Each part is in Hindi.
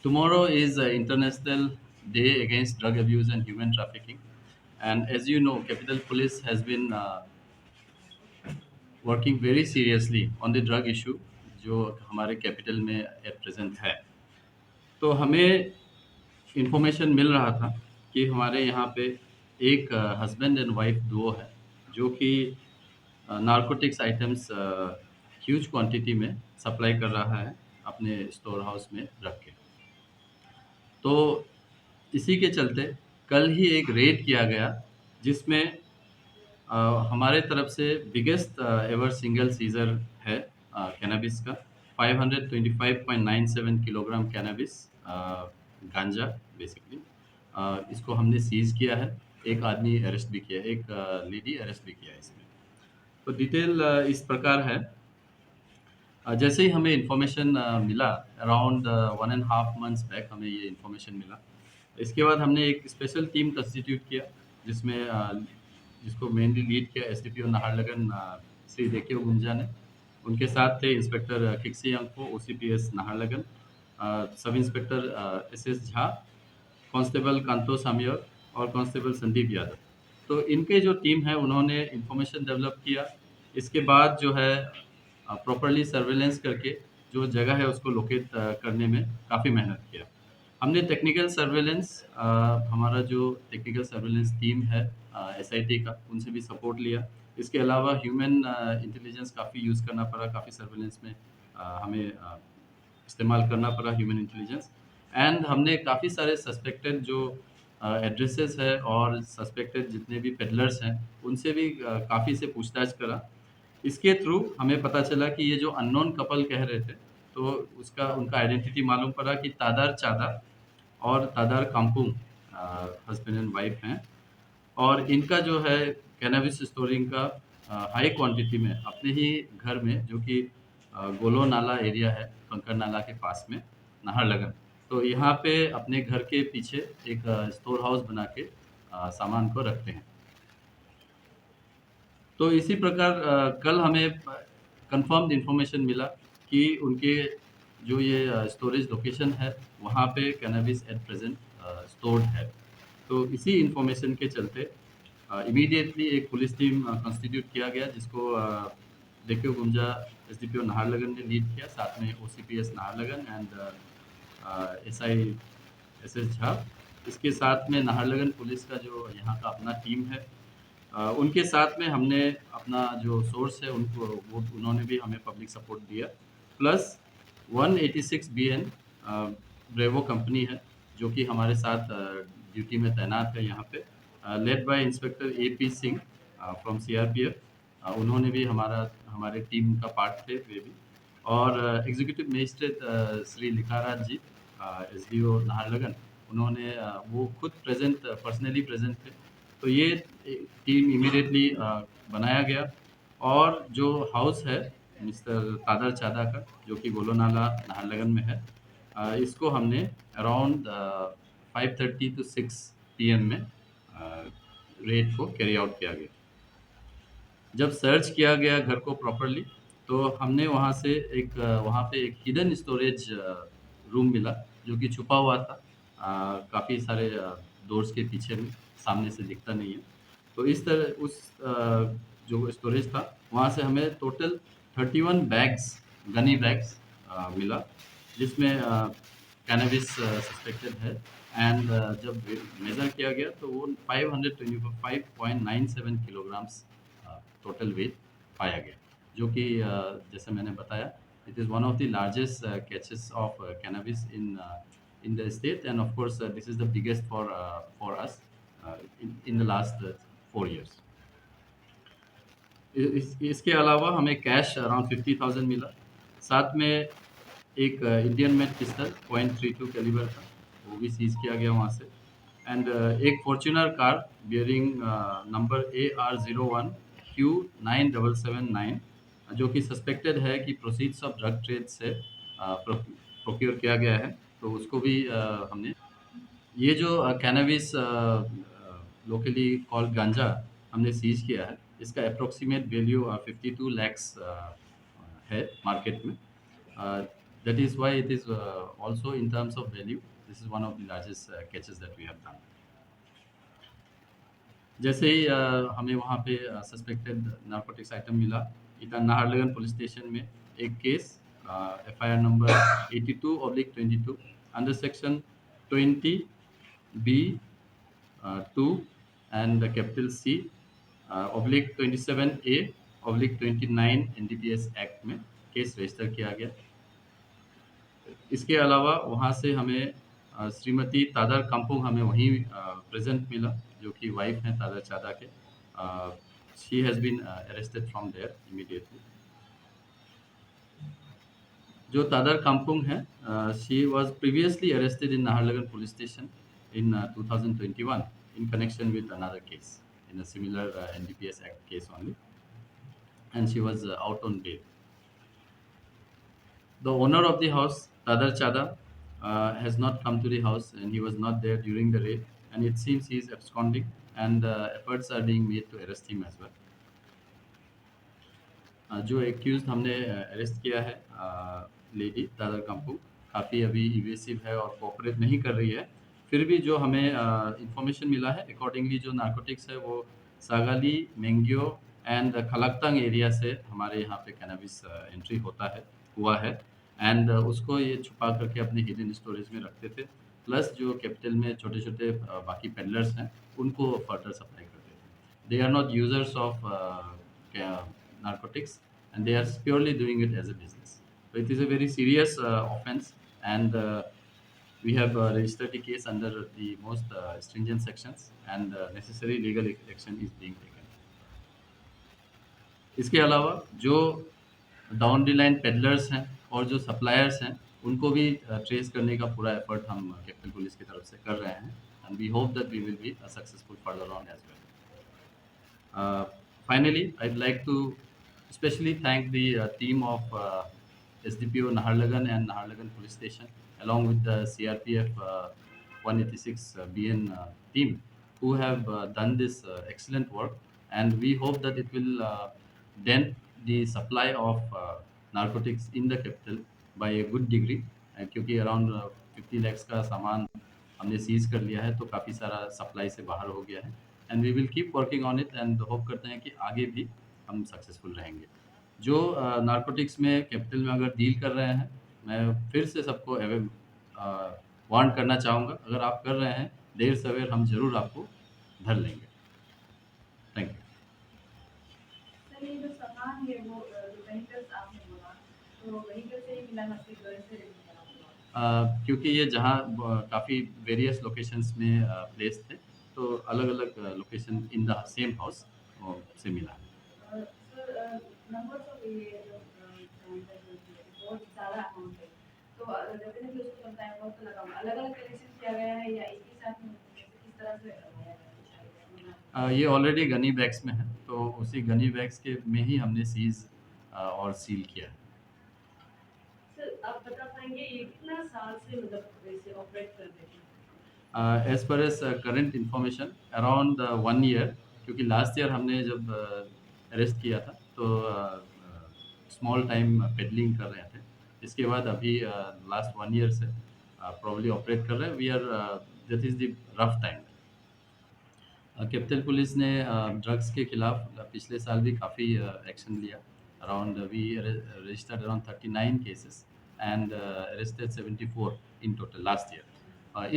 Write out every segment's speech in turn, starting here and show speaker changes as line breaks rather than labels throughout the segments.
Tomorrow is International Day Against Drug Abuse and Human Trafficking. And as you know, Capital Police has been working very seriously on the drug issue जो हमारे कैपिटल में एट प्रेजेंट है। तो हमें इंफॉर्मेशन मिल रहा था कि हमारे यहाँ पे एक हस्बैंड एंड वाइफ दुओ है जो कि नारकोटिक्स आइटम्स ह्यूज क्वांटिटी में सप्लाई कर रहा है अपने स्टोर हाउस में रख के। तो इसी के चलते कल ही एक रेड किया गया जिसमें अ, हमारे तरफ से बिगेस्ट एवर सिंगल सीजर है कैनबिस का 525.97 किलोग्राम कैनबिस गांजा बेसिकली। इसको हमने सीज किया है। एक आदमी अरेस्ट भी किया है, एक लेडी अरेस्ट भी किया है इसमें। तो डिटेल इस प्रकार है। जैसे ही हमें इन्फॉर्मेशन मिला अराउंड 1.5 मंथ्स बैक हमें ये इन्फॉर्मेशन मिला। इसके बाद हमने एक स्पेशल टीम कंस्टिट्यूट किया जिसमें जिसको मेनली लीड किया एसडीपीओ नाहरलगन श्री देकेव गुंजा ने। उनके साथ थे इंस्पेक्टर किक्सी अंको OCPS Naharlagun, sub inspector SS Jha, constable Kanto Samiyar और कांस्टेबल संदीप यादव। तो इनके जो टीम है उन्होंने इन्फॉर्मेशन डेवलप किया। इसके बाद जो है प्रॉपरली सर्वेलेंस करके जो जगह है उसको लोकेट करने में काफ़ी मेहनत किया। हमने टेक्निकल सर्वेलेंस हमारा जो टेक्निकल सर्वेलेंस टीम है एसआईटी का उनसे भी सपोर्ट लिया। इसके अलावा ह्यूमन इंटेलिजेंस काफ़ी यूज़ करना पड़ा, काफ़ी सर्वेलेंस में हमें इस्तेमाल करना पड़ा ह्यूमन इंटेलिजेंस। एंड हमने काफ़ी सारे सस्पेक्टेड जो एड्रेसेस है और सस्पेक्टेड जितने भी पेडलर्स हैं उनसे भी काफ़ी से पूछताछ करा। इसके थ्रू हमें पता चला कि ये जो अननोन कपल कह रहे थे तो उसका उनका आइडेंटिटी मालूम पड़ा कि तादार चादा और तादार काम्पुंग हस्बैंड एंड वाइफ हैं। और इनका जो है कैनबिस स्टोरिंग का हाई क्वांटिटी में अपने ही घर में जो कि गोलो नाला एरिया है कंकर नाला के पास में नाहरलगन। तो यहाँ पे अपने घर के पीछे एक स्टोर हाउस बना के सामान को रखते हैं। तो इसी प्रकार कल हमें कंफर्म्ड इन्फॉर्मेशन मिला कि उनके जो ये स्टोरेज लोकेशन है वहाँ पे कैनबिस एट प्रेजेंट स्टोर्ड है। तो इसी इन्फॉर्मेशन के चलते इमीडिएटली एक पुलिस टीम कंस्टिट्यूट किया गया जिसको देखेव गुंजा एसडीपीओ नाहरलगन ने लीड किया, साथ में OCPS Naharlagun and SI SS Jha. इसके साथ में नाहरलगन पुलिस का जो यहाँ का अपना टीम है उनके साथ में हमने अपना जो सोर्स है उनको वो उन्होंने भी हमें पब्लिक सपोर्ट दिया। प्लस 186 बीएन ब्रेवो कंपनी है जो कि हमारे साथ ड्यूटी में तैनात है यहाँ पे, led by inspector AP Singh from CRPF. उन्होंने भी हमारे टीम का पार्ट थे वे भी। और एग्जीक्यूटिव मजिस्ट्रेट श्री लिखाराज जी एसडीओ नाहरलगन, उन्होंने वो खुद प्रेजेंट पर्सनली प्रेजेंट थे। तो ये टीम इमीडिएटली बनाया गया और जो हाउस है मिस्टर तादर चादा का जो कि गोलो नाला नाहरलगन में है, इसको हमने अराउंड 5:30 to 6 PM में रेड को कैरी आउट किया गया। जब सर्च किया गया घर को प्रॉपरली तो हमने वहाँ से वहाँ पे एक हिडन स्टोरेज रूम मिला जो कि छुपा हुआ था काफ़ी सारे डोर्स के पीछे में, सामने से दिखता नहीं है। तो इस तरह उस जो स्टोरेज था वहाँ से हमें टोटल 31 बैग्स गनी बैग्स मिला जिसमें कैनबिस सस्पेक्टेड है। एंड जब मेज़र किया गया तो वो 525.97 किलोग्राम्स टोटल वेट पाया गया जो कि जैसे मैंने बताया it is one of the largest catches of cannabis in the state, and of course this is the biggest for us in the last 4 years. इसके अलावा हमें कैश अराउंड 50,000 मिला। साथ में एक इंडियन मेड पिस्टल .32 कैलिबर का वो भी सीज किया गया वहाँ से। एंड एक Fortuner car bearing number AR01Q9779 जो कि सस्पेक्टेड है कि प्रोसीड्स ऑफ ड्रग ट्रेड से प्रोक्योर किया गया है, तो उसको भी हमने ये जो कैनबिस लोकली कॉल्ड गांजा हमने सीज किया है इसका अप्रोक्सीमेट वैल्यू 52 लैक्स है मार्केट में। That is why it is also in terms of value, this is one of the largest catches that we have done. जैसे ही हमें वहाँ पे सस्पेक्टेड नारकोटिक्स आइटम मिला, इधर नाहरलगुन पुलिस स्टेशन में एक case FIR number 82/22 under section 20 B 2 and capital C /27A/29 NDPS act में केस रजिस्टर किया गया। इसके अलावा वहाँ से हमें श्रीमती तादर काम्पुंग हमें वहीं प्रेजेंट मिला, जो कि वाइफ हैं तादर चादा के। She has been arrested from there immediately. जो तादर काम्पुंग है, she was previously arrested in Naharlagun police station in 2021 in connection with another case in a similar NDPS Act case only, and she was out on bail. The owner of the house, Tadar Chada, has not come to the house and he was not there during the raid, and it seems he is absconding, and efforts are being made to arrest him as well. जो एक्यूज हमने अरेस्ट किया है, लेडी तादर काम्पू, काफ़ी अभी इवेसिव है और कोऑपरेट नहीं कर रही है। फिर भी जो हमें इंफॉर्मेशन मिला है, अकॉर्डिंगली जो नार्कोटिक्स है वो सागाली, मेंगियो एंड खलक्तांग एरिया से हमारे यहाँ पे कैनबिस एंट्री हुआ है, एंड उसको ये छुपा करके अपने हिडन स्टोरेज में रखते थे। प्लस जो कैपिटल में छोटे छोटे बाकी पेडलर्स हैं उनको फर्दर सप्लाई करते थे। They are not users of narcotics, and they are purely doing it as a business. So it is a very serious offense, and we have registered the case under the most stringent sections, and necessary legal action is being taken. इसके अलावा जो डाउन द लाइन पेडलर्स हैं और जो सप्लायर्स हैं उनको भी ट्रेस करने का पूरा एफर्ट हम कैपिटल पुलिस की तरफ से कर रहे हैं, and we hope that we will be successful further on as well. Finally, I'd like to especially thank the team of SDPO Naharlagun and Naharlagun Police Station, along with the CRPF 186 BN team, who have done this excellent work, and we hope that it will dent the supply of narcotics in the capital by a good degree, क्योंकि around 50 lakhs का सामान हमने सीज कर लिया है, तो काफ़ी सारा सप्लाई से बाहर हो गया है, and we will keep working on it, and hope करते हैं कि आगे भी हम सक्सेसफुल रहेंगे। जो नारकोटिक्स में कैपिटल में अगर डील कर रहे हैं, मैं फिर से सबको वार्न करना चाहूँगा, अगर आप कर रहे हैं देर सवेर हम ज़रूर आपको धर लेंगे। Thank you.
सर, ये जो सामान है वो व्हीकल्स आपने बोला, तो व्हीकल से ही मिला, मतलब घर से नहीं मिला?
क्योंकि ये जहाँ काफ़ी वेरियस लोकेशंस में प्लेस थे, तो अलग-अलग location in the same house से मिला।
सर, नंबर्स ऑफ ये जो बहुत ज़्यादा अमाउंट है, तो डेफिनेटली उसको चलता है बहुत लगा हुआ, अलग-अलग कलेक्शन किया गया है या एक ही साथ में किस तरह से लगाया गया है?
ये ऑलरेडी गनी बैग्स में है, तो उसी गनी बैग्स के में ही हमने सीज और सील किया है।
सर, आप बता पाएंगे ये कितना साल से मतलब वैसे ऑपरेट कर रहे हैं?
As per as current information around 1 year, क्योंकि लास्ट ईयर हमने जब अरेस्ट किया था तो स्मॉल टाइम पेडलिंग कर रहे थे। इसके बाद अभी लास्ट 1 ईयर से प्रॉब्ली ऑपरेट कर रहे हैं। We are that is the rough time. Capital police ने ड्रग्स के खिलाफ पिछले साल भी काफ़ी एक्शन लिया। Around we registered around 39 cases and arrested 74 in total last year.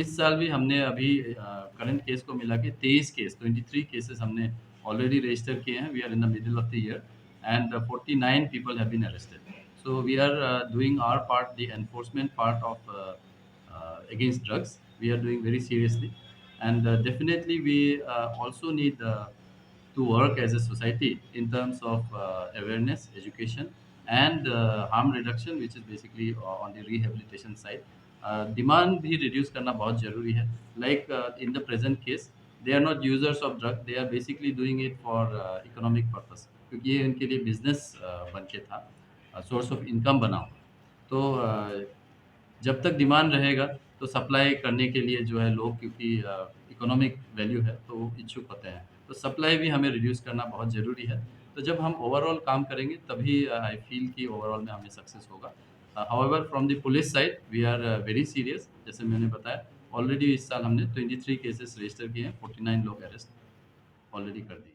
इस साल भी हमने अभी करंट केस को मिला के 23 केसेस हमने ऑलरेडी रजिस्टर किए हैं। We are in the middle of the year and 49 people have been arrested. So we are doing our part, the enforcement part of against drugs. We are doing very seriously, and definitely we also need to work as a society in terms of awareness, education, and harm reduction, which is basically on the rehabilitation side. Demand भी reduce करना बहुत ज़रूरी है। Like in the present case, they are not users of drug, they are basically doing it for economic purpose, क्योंकि ये इनके लिए business बन के था, source of income बना हुआ। तो जब तक डिमांड रहेगा तो सप्लाई करने के लिए जो है लोग, क्योंकि इकोनॉमिक वैल्यू है तो इच्छुक होते हैं, तो सप्लाई भी हमें रिड्यूस करना बहुत ज़रूरी है। तो जब हम ओवरऑल काम करेंगे तभी आई फील कि ओवरऑल में हमें सक्सेस होगा। However from the police side we are very serious, जैसे मैंने बताया ऑलरेडी इस साल हमने 23 केसेस रजिस्टर किए हैं, 49 लोग अरेस्ट ऑलरेडी कर दिए।